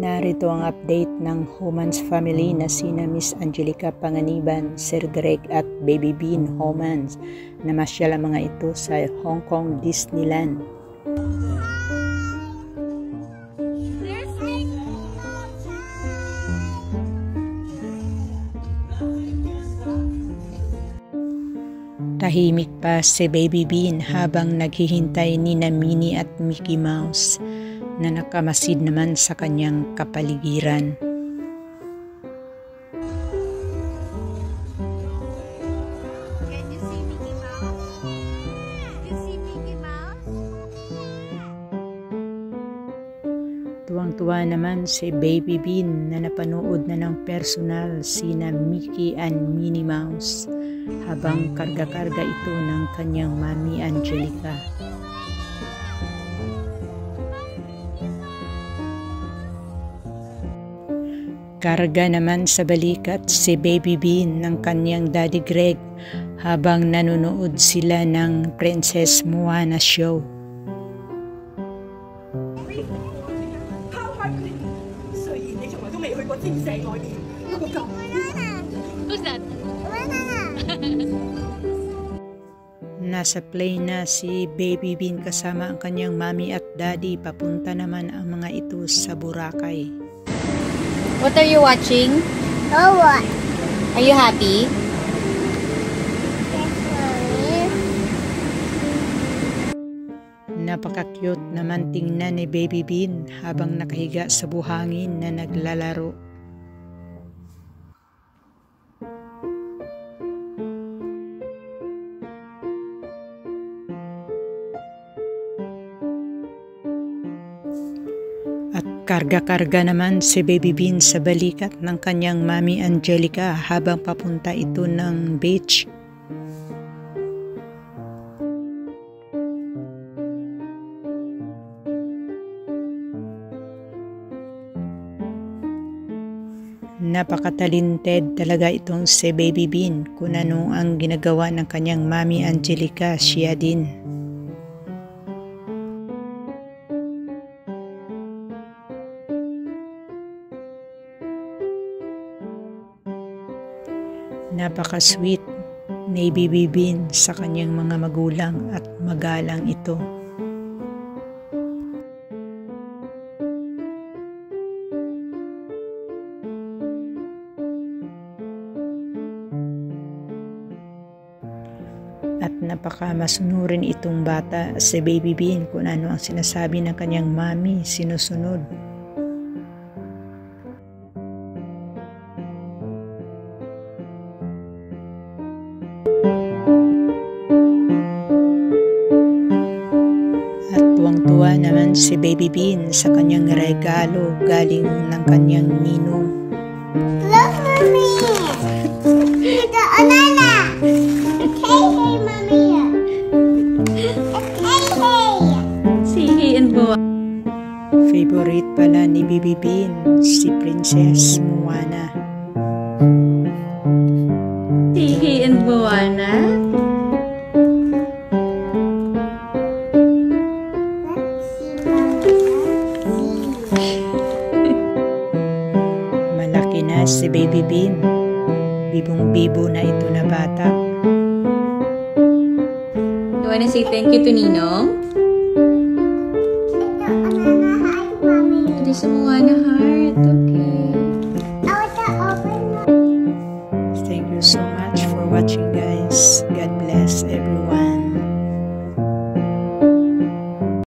Narito ang update ng Homans family na sina Miss Angelica Panganiban, Sir Greg at Baby Bean Homans. Namasyal ang mga ito sa Hong Kong Disneyland. Tahimik pa si Baby Bean habang naghihintay ni Minnie at Mickey Mouse na nakamasid naman sa kanyang kapaligiran. Can you see Mickey Mouse? You see Mickey Mouse? Tuwang-tuwa naman si Baby Bean na napanood na ng personal sina Mickey and Minnie Mouse habang karga-karga ito ng kanyang mami Angelica. Karga naman sa balikat si Baby Bean ng kanyang Daddy Greg habang nanonood sila ng Princess Moana show. Who's that? Nasa plane na si Baby Bean kasama ang kanyang mami at daddy. Papunta naman ang mga ito sa Boracay. What are you watching? Oh, what? Are you happy? Yes, Mommy. Napaka-cute naman tingnan ni Baby Bean habang nakahiga sa buhangin na naglalaro. At karga-karga naman si Baby Bean sa balikat ng kanyang mami Angelica habang papunta ito ng beach. Napaka-talented talaga itong si Baby Bean. Kung ano ang ginagawa ng kanyang mami Angelica, siya din. Napaka-sweet ni Baby Bean sa kanyang mga magulang at magalang ito. At napaka-masunurin itong bata si Baby Bean. Kung ano ang sinasabi ng kanyang mami, sinusunod. At tuwang-tuwa naman si Baby Bean sa kanyang regalo galing ng kanyang ninong. Look, Mommy! Ito, Anana! Hey, hey, Mommy! Hey, hey! Say hey and go. Favorite pala ni Baby Bean si Princess Moana. Say hey and Moana. Malaki na si Baby Bean. Bibong-bibo na ito na bata. You wanna say thank you to Ninong? Ito, Anana, hi, Mommy! Ito sa Moana heart. Okay. I want to open my... Thank you so much for watching, guys. God bless everyone.